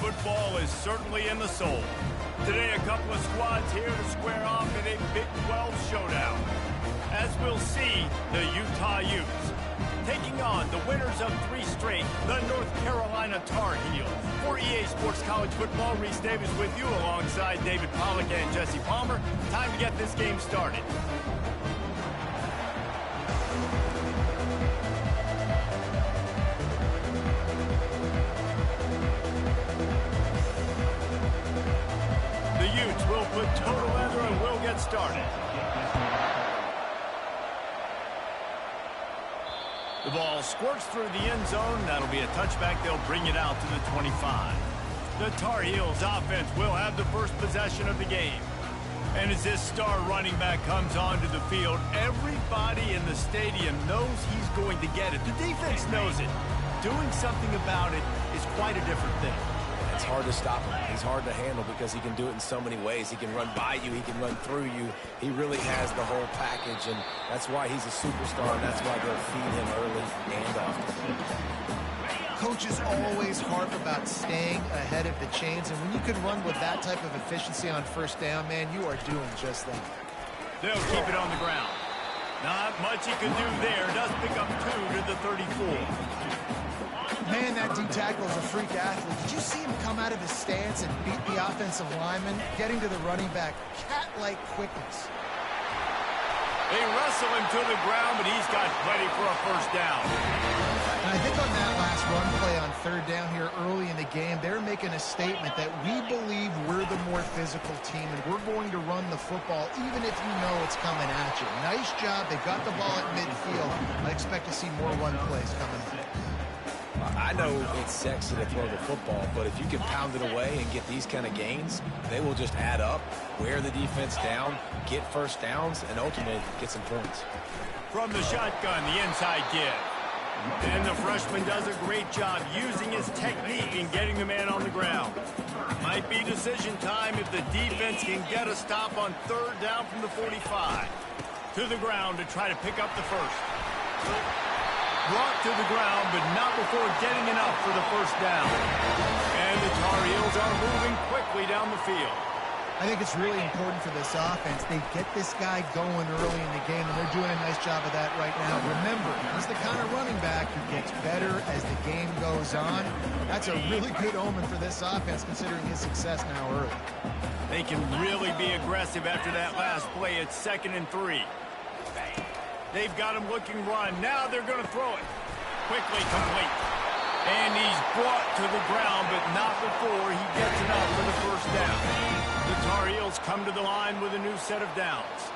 Football is certainly in the soul. Today, a couple of squads here to square off in a Big 12 showdown. As we'll see, the Utah Utes taking on the winners of 3 straight, the North Carolina Tar Heels. For EA Sports College Football, Reese Davis with you alongside David Pollack and Jesse Palmer. Time to get this game started. The Utes will put total leather and we'll get started. The ball squirts through the end zone. That'll be a touchback. They'll bring it out to the 25. The Tar Heels offense will have the first possession of the game. And as this star running back comes onto the field, everybody in the stadium knows he's going to get it. The defense knows it. Doing something about it is quite a different thing. It's hard to stop him. He's hard to handle because he can do it in so many ways. He can run by you. He can run through you. He really has the whole package, and that's why he's a superstar, and that's why they'll feed him early and often. Coaches always harp about staying ahead of the chains, and when you can run with that type of efficiency on first down, man, you are doing just that. They'll keep it on the ground. Not much he can do there. Does pick up 2 to the 34. Man, that D-tackle is a freak athlete. Did you see him come out of his stance and beat the offensive lineman, getting to the running back? Cat-like quickness. They wrestle him to the ground, but he's got plenty for a first down. And I think on that last run play on third down here early in the game, they're making a statement that we believe we're the more physical team, and we're going to run the football even if you know it's coming at you. Nice job. They got the ball at midfield. I expect to see more run plays coming up. I know it's sexy to throw the football, but if you can pound it away and get these kind of gains, they will just add up, wear the defense down, get first downs, and ultimately get some points. From the shotgun, the inside give. And the freshman does a great job using his technique and getting the man on the ground. Might be decision time if the defense can get a stop on third down from the 45. To the ground to try to pick up the first. Brought to the ground, but not before getting enough for the first down. And the Tar Heels are moving quickly down the field. I think it's really important for this offense. They get this guy going early in the game, and they're doing a nice job of that right now. Remember, he's the kind of running back who gets better as the game goes on. That's a really good omen for this offense, considering his success now early. They can really be aggressive after that last play. It's 2nd and 3. They've got him looking run. Now they're going to throw it. Quickly complete. And he's brought to the ground, but not before he gets enough for the first down. The Tar Heels come to the line with a new set of downs.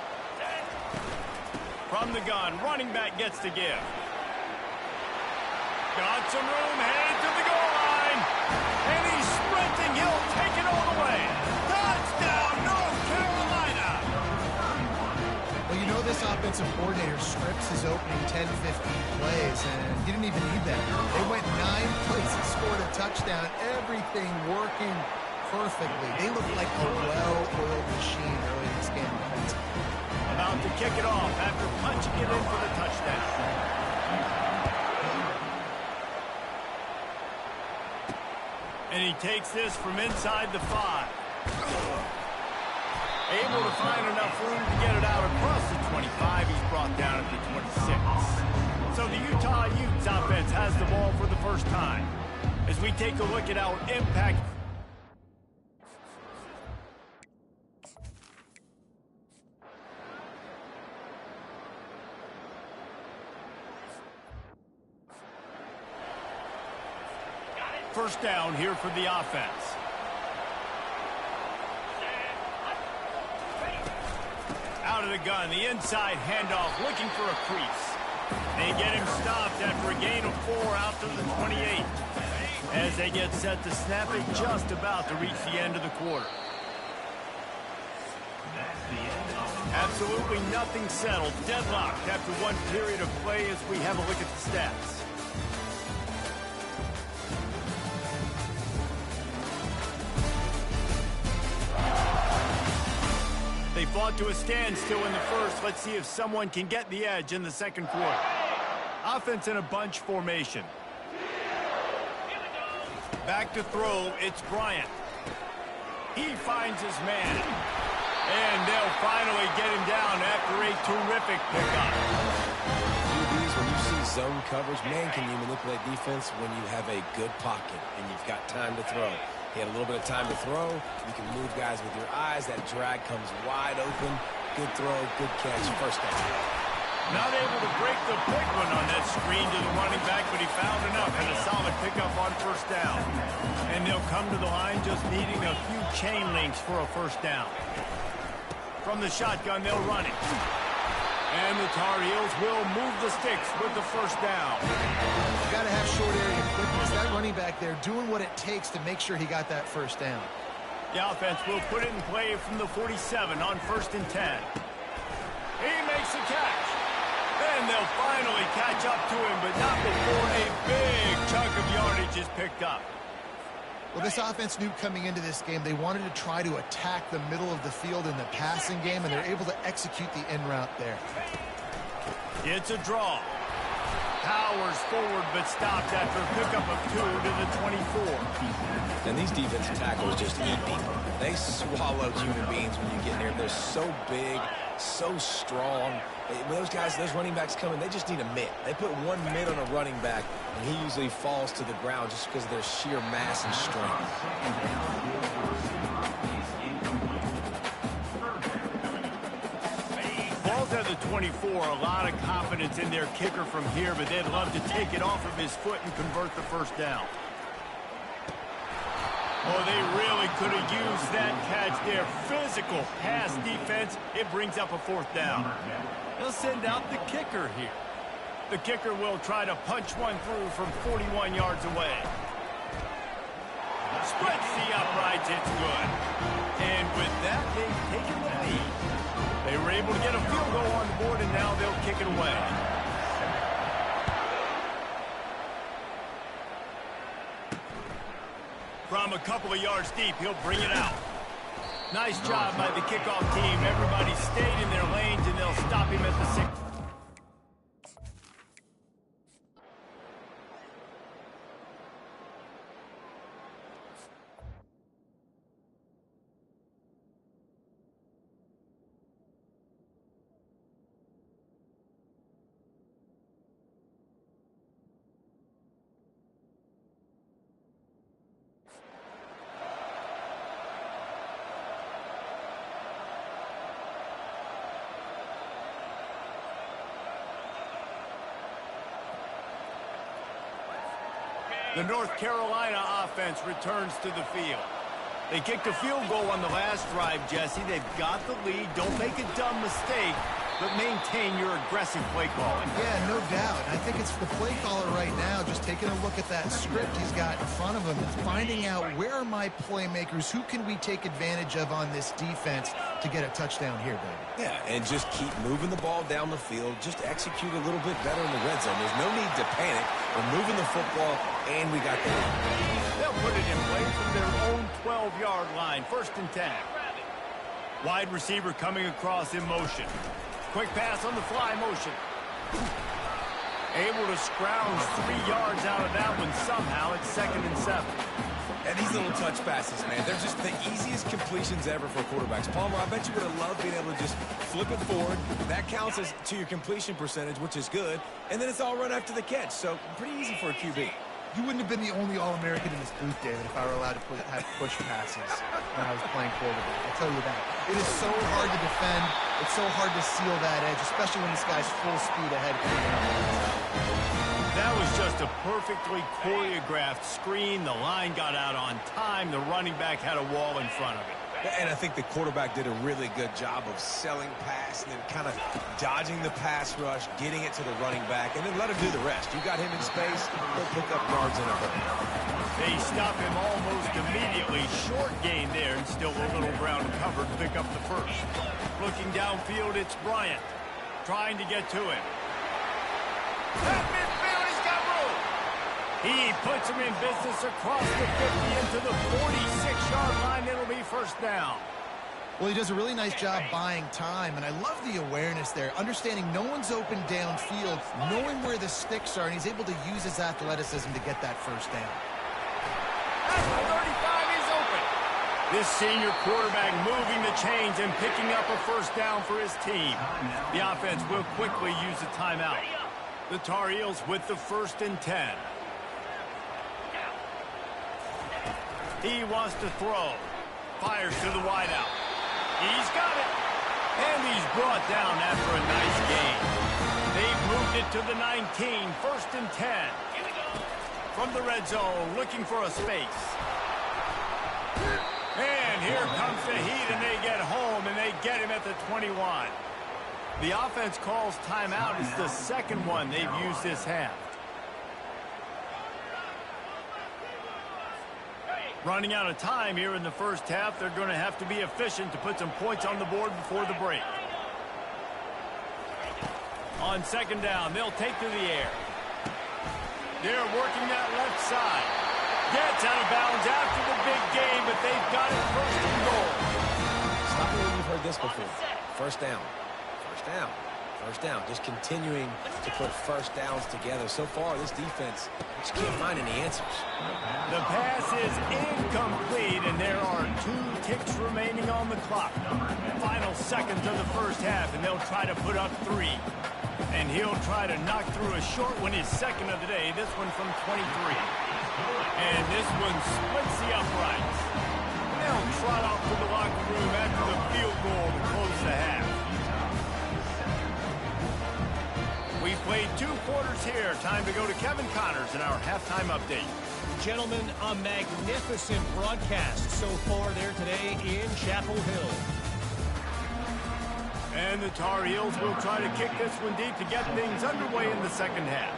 From the gun, running back gets to give. Got some room, headed to the goal line. And he's sprinting. He'll take it all the way. Touchdown, North Carolina! Well, you know this offensive coordinator scripts his opening 10, 15 plays, and he didn't even need that. They went 9 plays and scored a touchdown. Everything working perfectly. They look like a well-oiled machine early in this game offensively. About to kick it off after punching it in for the touchdown. And he takes this from inside the 5. Able to find enough room to get it out across the 25. He's brought down at the 26. So the Utah Utes offense has the ball for the first time. As we take a look at our impact. First down here for the offense. Out of the gun, the inside handoff, looking for a crease. They get him stopped after a gain of 4 out to the 28. As they get set to snap it, just about to reach the end of the quarter. Absolutely nothing settled. Deadlocked after one period of play as we have a look at the stats. They fought to a standstill in the first. Let's see if someone can get the edge in the second quarter. Offense in a bunch formation. Back to throw, it's Bryant. He finds his man. And they'll finally get him down after a terrific pickup. QBs, when you see zone coverage, man, can you manipulate defense when you have a good pocket and you've got time to throw. He had a little bit of time to throw. You can move guys with your eyes. That drag comes wide open. Good throw, good catch, first down. Not able to break the big one on that screen to the running back, but he found enough and a solid pickup on first down. And they'll come to the line just needing a few chain links for a first down. From the shotgun, they'll run it. And the Tar Heels will move the sticks with the first down. You've got to have short area quickness. That running back there doing what it takes to make sure he got that first down. The offense will put it in play from the 47 on 1st and 10. He makes a catch. And they'll finally catch up to him, but not before a big chunk of yardage is picked up. Well, this offense knew coming into this game they wanted to try to attack the middle of the field in the passing game, and they're able to execute the in route there. It's a draw. Powers forward, but stopped after a pickup of 2 to the 24. And these defensive tackles just eat people. They swallow human beings when you get near them. They're so big, so strong. When those guys, those running backs come in, they just need a mitt. They put 1 mitt on a running back, and he usually falls to the ground just because of their sheer mass and strength. Ball's at the 24. A lot of confidence in their kicker from here, but they'd love to take it off of his foot and convert the first down. Oh, they really could have used that catch there. Physical pass defense. It brings up a 4th down. They'll send out the kicker here. The kicker will try to punch one through from 41 yards away. Spreads the uprights. It's good. And with that, they've taken the lead. They were able to get a field goal on the board, and now they'll kick it away. From a couple of yards deep, he'll bring it out. Nice job by the kickoff team. Everybody stayed in their lanes, and they'll stop him at the 6. The North Carolina offense returns to the field. They kicked a field goal on the last drive, Jesse. They've got the lead. Don't make a dumb mistake, but maintain your aggressive play calling. Yeah, no doubt. I think it's the play caller right now just taking a look at that script he's got in front of him and finding out where are my playmakers, who can we take advantage of on this defense to get a touchdown here, baby. Yeah, and just keep moving the ball down the field. Just execute a little bit better in the red zone. There's no need to panic. We're moving the football, and we got the lead. They'll put it in play from their own 12-yard line. 1st and 10. Wide receiver coming across in motion. Quick pass on the fly motion. Able to scrounge 3 yards out of that one somehow. It's 2nd and 7. And these little touch passes, man, they're just the easiest completions ever for quarterbacks. Palmer, I bet you would have loved being able to just flip it forward. That counts as to your completion percentage, which is good. And then it's all run after the catch. So pretty easy for a QB. You wouldn't have been the only All-American in this booth, David, if I were allowed to have push passes when I was playing quarterback. I'll tell you that. It is so hard to defend. It's so hard to seal that edge, especially when this guy's full speed ahead. That was just a perfectly choreographed screen. The line got out on time. The running back had a wall in front of it. And I think the quarterback did a really good job of selling pass and then kind of dodging the pass rush, getting it to the running back, and then let him do the rest. You got him in space, he'll pick up yards in a hurry. They stop him almost immediately. Short gain there, and still a little ground covered to pick up the first. Looking downfield, it's Bryant trying to get to him. At midfield, he's got room. He puts him in business across the 50 into the 46-yard line. It'll be first down. Well, he does a really nice job buying time, and I love the awareness there, understanding no one's open downfield, knowing where the sticks are, and he's able to use his athleticism to get that first down. At the 35, he's open. This senior quarterback moving the chains and picking up a first down for his team. The offense will quickly use a timeout. The Tar Heels with the 1st and 10. He wants to throw. Fires to the wideout. He's got it. And he's brought down after a nice gain. They've moved it to the 19, 1st and 10. From the red zone, looking for a space. And here comes the heat, and they get home, and they get him at the 21. The offense calls timeout. It's the second one they've used this half. Running out of time here in the first half. They're going to have to be efficient to put some points on the board before the break. On 2nd down, they'll take to the air. They're working that left side. Gets out of bounds after the big game, but they've got it 1st and goal. Stop me when you've heard this before. First down. First down. First down. Just continuing to put first downs together. So far, this defense just can't find any answers. The pass is incomplete, and there are 2 ticks remaining on the clock. Final seconds of the first half, and they'll try to put up 3. And he'll try to knock through a short one, his second of the day, this one from 23. And this one splits the uprights. They'll trot off to the locker room after the field goal to close the half. We played 2 quarters here. Time to go to Kevin Connors in our halftime update. Gentlemen, a magnificent broadcast so far there today in Chapel Hill. And the Tar Heels will try to kick this one deep to get things underway in the second half.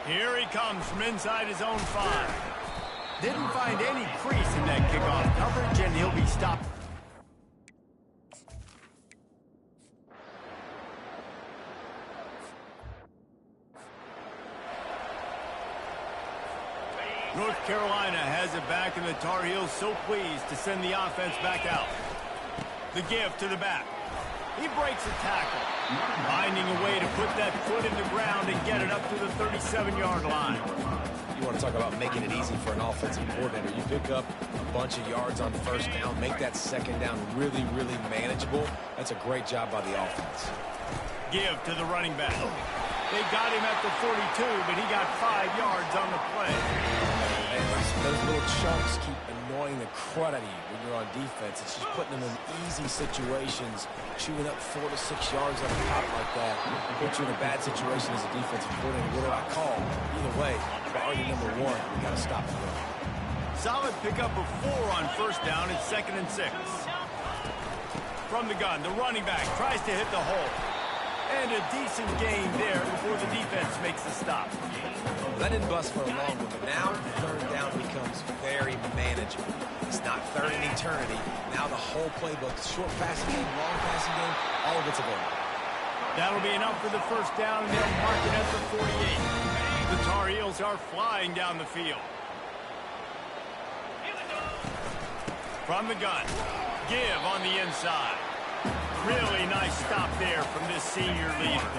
Here he comes from inside his own 5. Didn't find any crease in that kickoff coverage, and he'll be stopped. North Carolina has it back, and the Tar Heels so pleased to send the offense back out. The give to the back. He breaks a tackle, finding a way to put that foot in the ground and get it up to the 37-yard line. You want to talk about making it easy for an offensive coordinator. You pick up a bunch of yards on first down, make that second down really, really manageable. That's a great job by the offense. Give to the running back. They got him at the 42, but he got 5 yards on the play. And those little chunks keep annoying the crud out of you when you're on defense. It's just putting them in easy situations, shooting up 4 to 6 yards on a pop like that. Put you in a bad situation as a defensive coordinator. What do I call? Either way, priority number 1, we got to stop the run. Solid pickup of 4 on first down. It's 2nd and 6. From the gun, the running back tries to hit the hole. And a decent gain there before the defense makes the stop. That didn't bust for a long one, but now 3rd down becomes very manageable. It's not 3rd and eternity. Now the whole playbook, short passing game, long passing game, all of it's available. That'll be enough for the first down, and they'll mark it at the 48. The Tar Heels are flying down the field. From the gun, give on the inside. Really nice stop there from this senior leader.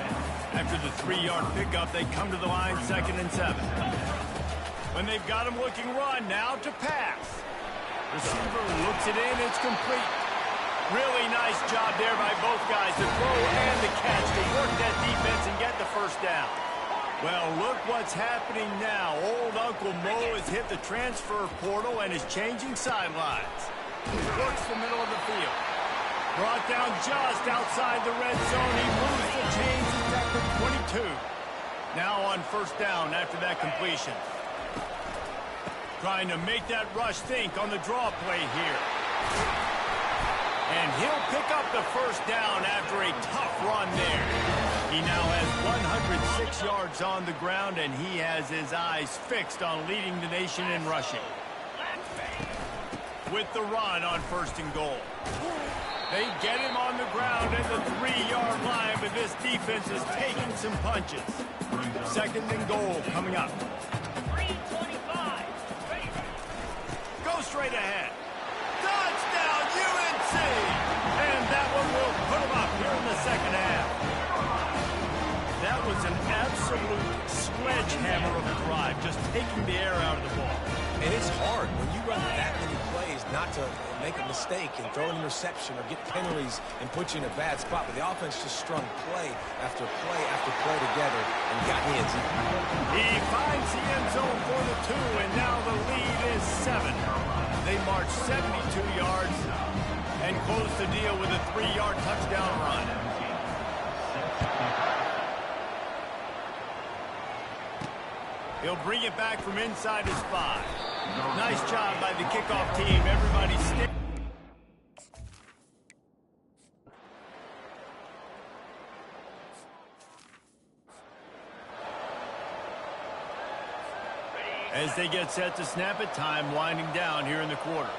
After the 3-yard pickup, they come to the line 2nd and 7. When they've got him looking run, now to pass. Receiver looks it in, it's complete. Really nice job there by both guys, the throw and the catch to work that defense and get the first down. Well, look what's happening now. Old Uncle Mo has hit the transfer portal and is changing sidelines. Works the middle of the field. Brought down just outside the red zone. He moves the chains. It's at the 22. Now on first down after that completion. Trying to make that rush think on the draw play here. And he'll pick up the first down after a tough run there. He now has 106 yards on the ground, and he has his eyes fixed on leading the nation in rushing. With the run on 1st and goal. They get him on the ground at the 3-yard line, but this defense is taking some punches. 2nd and goal coming up. 3:25. Go straight ahead. Touchdown, UNC! And that one will put them up here in the second half. That was an absolute sledgehammer of a drive, just taking the air out of the ball. And it's hard when you run that many plays not to make a mistake and throw an interception or get penalties and put you in a bad spot. But the offense just strung play after play after play together and got in the end zone. He finds the end zone for the 2, and now the lead is 7. They march 72 yards and close the deal with a 3-yard touchdown run. He'll bring it back from inside his 5. Nice job by the kickoff team. Everybody stay. As they get set to snap it, time winding down here in the quarter.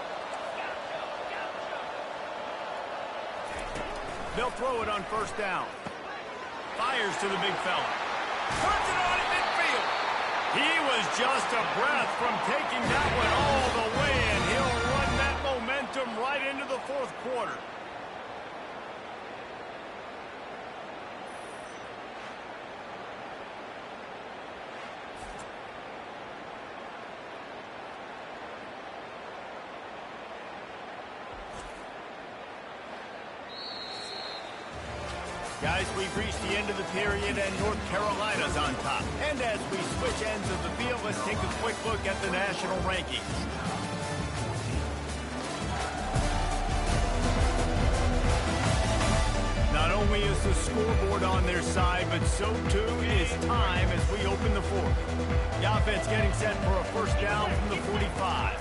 They'll throw it on first down. Fires to the big fella. Puts it on in midfield. He was just a breath from taking that one all the way, and he'll run that momentum right into the fourth quarter. Guys, we've reached the end of the period, and North Carolina's on top. And as we switch ends of the field, let's take a quick look at the national rankings. Not only is the scoreboard on their side, but so too is time as we open the fourth. The offense getting set for a first down from the 45.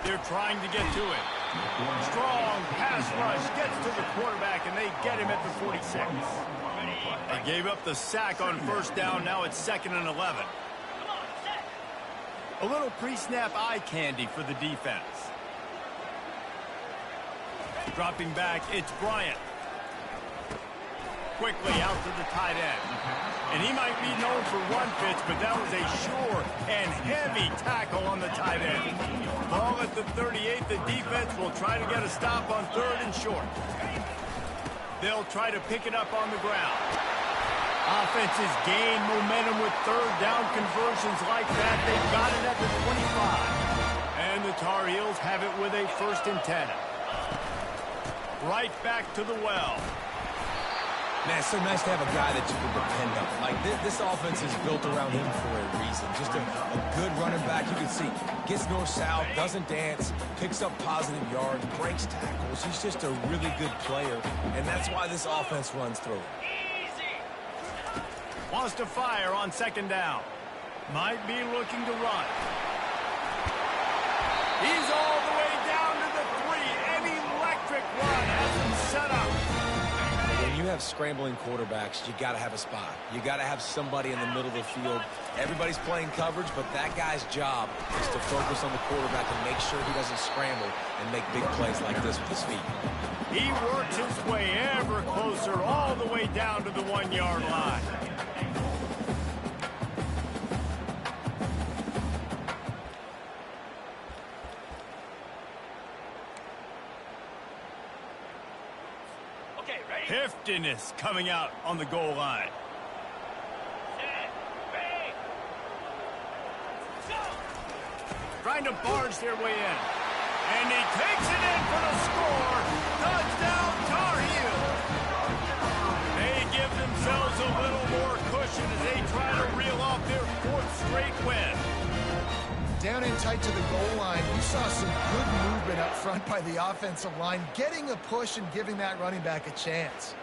They're trying to get to it. Strong pass rush gets to the quarterback, and they get him at the 46. They gave up the sack on first down. Now it's 2nd and 11. A little pre-snap eye candy for the defense. Dropping back, it's Bryant. Quickly out to the tight end. And he might be known for run fits, but that was a sure and heavy tackle on the tight end. Ball at the 38. The defense will try to get a stop on 3rd and short. They'll try to pick it up on the ground. Offenses gain momentum with 3rd down conversions like that. They've got it at the 25. And the Tar Heels have it with a 1st and 10. Right back to the well. Man, it's so nice to have a guy that you can depend on. Like, this offense is built around him for a reason. Just a good running back. You can see, gets north-south, doesn't dance, picks up positive yards, breaks tackles. He's just a really good player, and that's why this offense runs through him. Wants to fire on 2nd down. Might be looking to run. He's all the way down to the 3. An electric run has him set up. When you have scrambling quarterbacks, you got to have a spot. You got to have somebody in the middle of the field. Everybody's playing coverage, but that guy's job is to focus on the quarterback and make sure he doesn't scramble and make big plays like this with his feet. He works his way ever closer all the way down to the 1-yard line. Heftiness coming out on the goal line. Trying to barge their way in. And he takes it in for the score. Touchdown, Tar Heels. They give themselves a little more cushion as they try to reel off their 4th straight win. Down in tight to the goal line, you saw some good movement up front by the offensive line, getting a push and giving that running back a chance.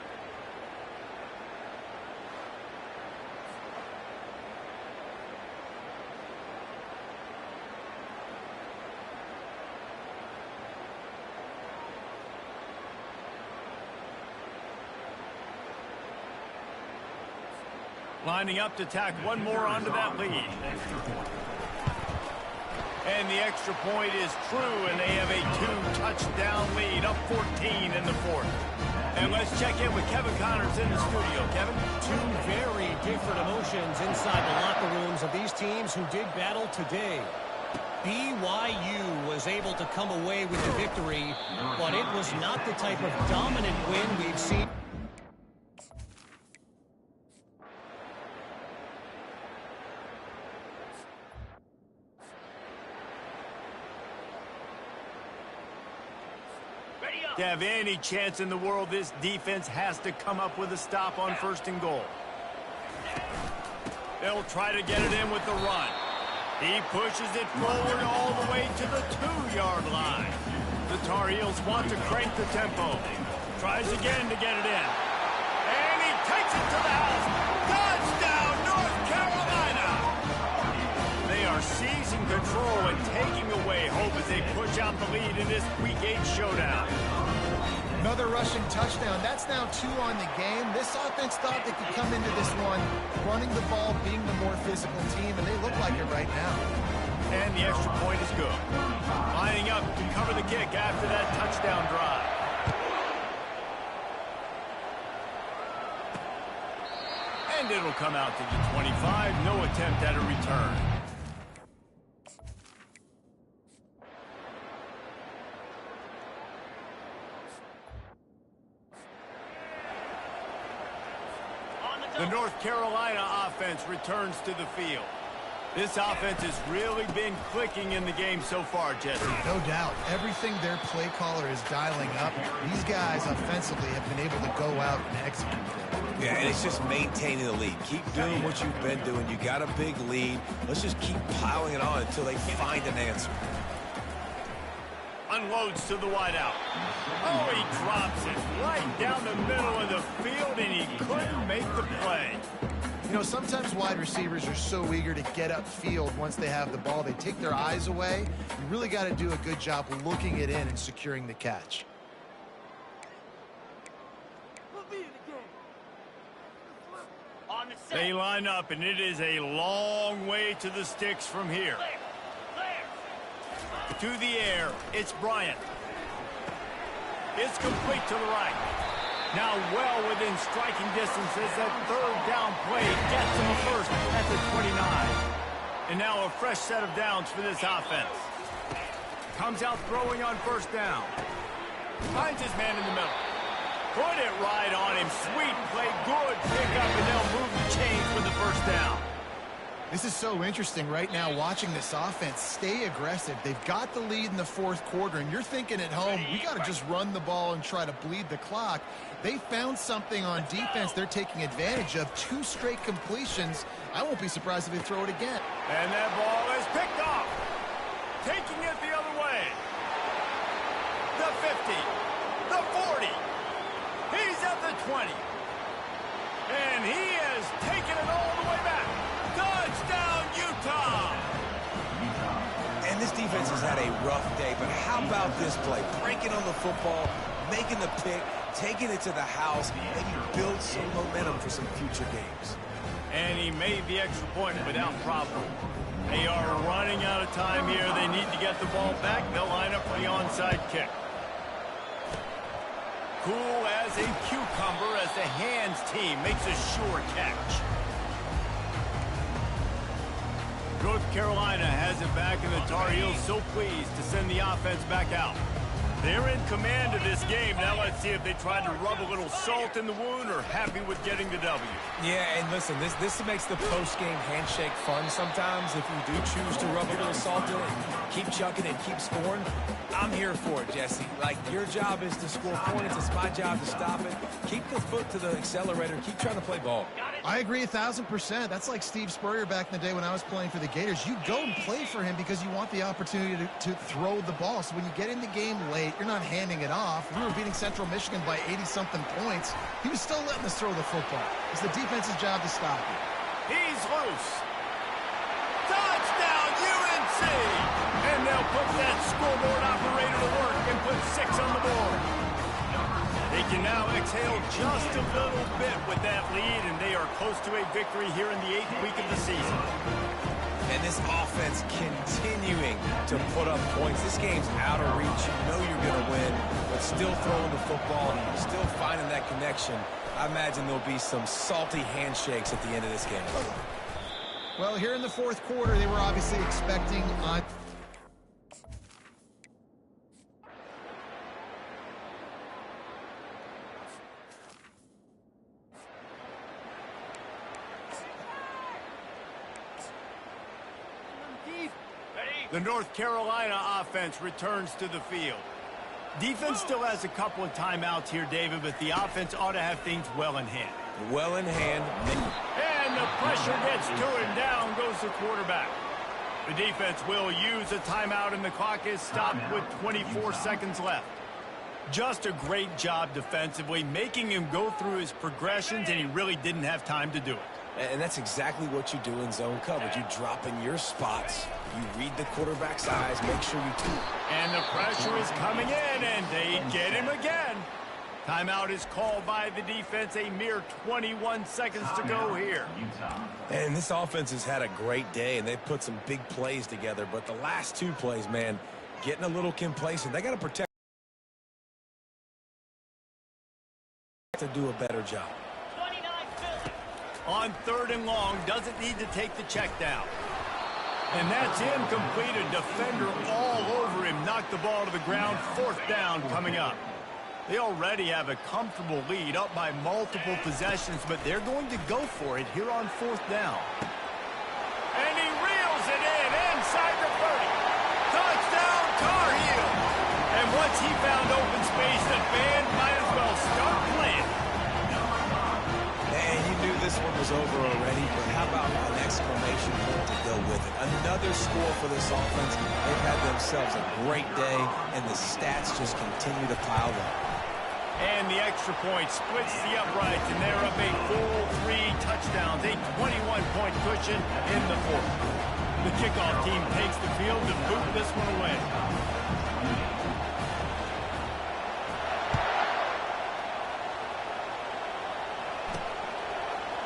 Lining up to tack one more onto that lead. And the extra point is true, and they have a 2-touchdown lead, up 14 in the 4th. And let's check in with Kevin Connors in the studio. Kevin? 2 very different emotions inside the locker rooms of these teams who did battle today. BYU was able to come away with the victory, but it was not the type of dominant win we've seen. To have any chance in the world, this defense has to come up with a stop on 1st and goal. They'll try to get it in with the run. He pushes it forward all the way to the 2-yard line. The Tar Heels want to crank the tempo. Tries again to get it in. And he takes it to the house. Touchdown, North Carolina! They are seizing control and taking away hope as they push out the lead in this Week 8 showdown. Another rushing touchdown. That's now 2 on the game. This offense thought they could come into this one running the ball, being the more physical team, and they look like it right now. And the extra point is good. Lining up to cover the kick after that touchdown drive. And it'll come out to the 25. No attempt at a return. The North Carolina offense returns to the field. This offense has really been clicking in the game so far, Jesse. No doubt. Everything their play caller is dialing up, these guys offensively have been able to go out and execute. Yeah, and it's just maintaining the lead. Keep doing what you've been doing. You got a big lead. Let's just keep piling it on until they find an answer. Unloads to the wideout. Oh, he drops it right down the middle of the field, and he couldn't make the play. You know, sometimes wide receivers are so eager to get upfield once they have the ball. They take their eyes away. You really got to do a good job looking it in and securing the catch. They line up, and it is a long way to the sticks from here. To the air, it's Bryant. It's complete to the right. Now well within striking distance as that 3rd down play gets him a first at the 29. And now a fresh set of downs for this offense. Comes out throwing on 1st down. Finds his man in the middle. Put it right on him. Sweet play, good pickup, and they'll move the chains with the 1st down. This is so interesting right now watching this offense stay aggressive. They've got the lead in the 4th quarter, and you're thinking at home, we got to just run the ball and try to bleed the clock. They found something on defense they're taking advantage of. 2 straight completions. I won't be surprised if they throw it again. And that ball is picked off. Taking it the other way. The 50. The 40. He's at the 20. And he has taken it all the way back. Touchdown, Utah! And this defense has had a rough day, but how about this play? Breaking on the football, making the pick, taking it to the house, maybe build some momentum for some future games. And he made the extra point without problem. They are running out of time here. They need to get the ball back. They'll line up for the onside kick. Cool as a cucumber as the hands team makes a sure catch. North Carolina has it back, and the Tar Heels so pleased to send the offense back out. They're in command of this game. Now let's see if they try to rub a little salt in the wound or happy with getting the W. Yeah, and listen, this makes the post-game handshake fun sometimes. If you do choose to rub a little salt in it, keep chucking and keep scoring, I'm here for it, Jesse. Like, your job is to score points. It's my job to stop it. Keep the foot to the accelerator. Keep trying to play ball. I agree 1,000%. That's like Steve Spurrier back in the day when I was playing for the Gators. You go and play for him because you want the opportunity to throw the ball. So when you get in the game late, you're not handing it off. We were beating Central Michigan by 80-something points. He was still letting us throw the football. It's the defense's job to stop it. He's loose. Touchdown, UNC! And they'll put that scoreboard operator to work and put 6 on the board. They can now exhale just a little bit with that lead, and they are close to a victory here in the 8th week of the season. And this offense continuing to put up points. This game's out of reach. You know you're going to win, but still throwing the football, still finding that connection. I imagine there'll be some salty handshakes at the end of this game. Well, here in the 4th quarter, they were obviously expecting The North Carolina offense returns to the field. Defense still has a couple of timeouts here, David, but the offense ought to have things well in hand. Well in hand. And the pressure gets to him. Down goes the quarterback. The defense will use a timeout, and the clock is stopped with 24 seconds left. Just a great job defensively, making him go through his progressions, and he really didn't have time to do it. And that's exactly what you do in zone coverage. You drop in your spots. You read the quarterback's eyes. Make sure you tweak. And the pressure is coming in, and they get him again. Timeout is called by the defense. A mere 21 seconds to go here. And this offense has had a great day, and they've put some big plays together. But the last two plays, man, getting a little complacent. They got to protect to do a better job. On 3rd and long, doesn't need to take the check down. And that's incomplete. A defender all over him. Knocked the ball to the ground. 4th down coming up. They already have a comfortable lead, up by multiple possessions, but they're going to go for it here on 4th down. And he reels it in inside the 30. Touchdown, Tar Heel. And once he found open space, the band might as well start playing. Man, you knew this one was over already, but how about an exclamation point to go with it? Another score for this offense. They've had themselves a great day, and the stats just continue to pile up. And the extra point splits the uprights, and they're up a full 3 touchdowns, a 21-point cushion in the 4th. The kickoff team takes the field to boot this one away.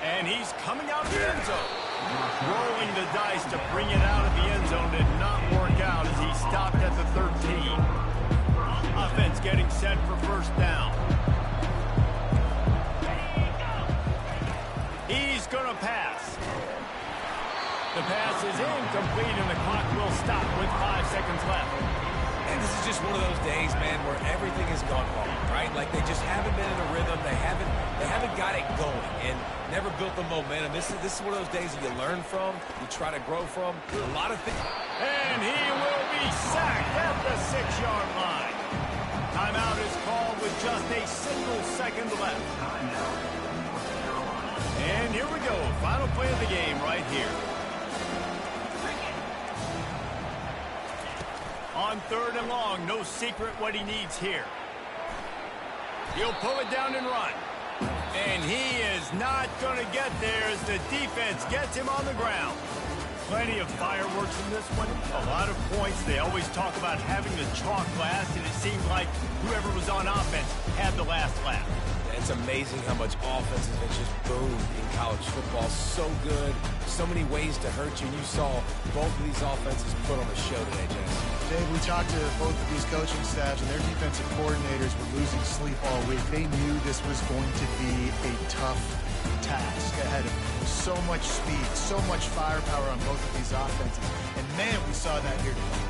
And he's coming out of the end zone. Rolling the dice to bring it out of the end zone did not work out as he stopped at the 13. Offense getting set for 1st down. He's going to pass. The pass is incomplete, and the clock will stop with 5 seconds left. And this is just one of those days, man, where everything has gone wrong, right? Like they just haven't been in a rhythm. They haven't got it going and never built the momentum. This is one of those days that you learn from, you try to grow from. A lot of things. And he will be sacked at the 6-yard line. Timeout is called with just a single second left. And here we go. Final play of the game right here. On 3rd and long, no secret what he needs here. He'll pull it down and run. And he is not going to get there as the defense gets him on the ground. Plenty of fireworks in this one. A lot of points. They always talk about having the chalk last, and it seemed like whoever was on offense had the last laugh. It's amazing how much offense has been just boomed in college football. So good. So many ways to hurt you. And you saw both of these offenses put on a show today, Jesse. Dave, we talked to both of these coaching staffs, and their defensive coordinators were losing sleep all week. They knew this was going to be a tough task ahead of them. So much speed, so much firepower on both of these offenses. And, man, we saw that here today.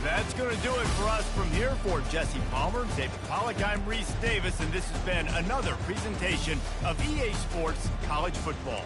That's going to do it for us from here. For Jesse Palmer, David Pollack, I'm Reese Davis, and this has been another presentation of EA Sports College Football.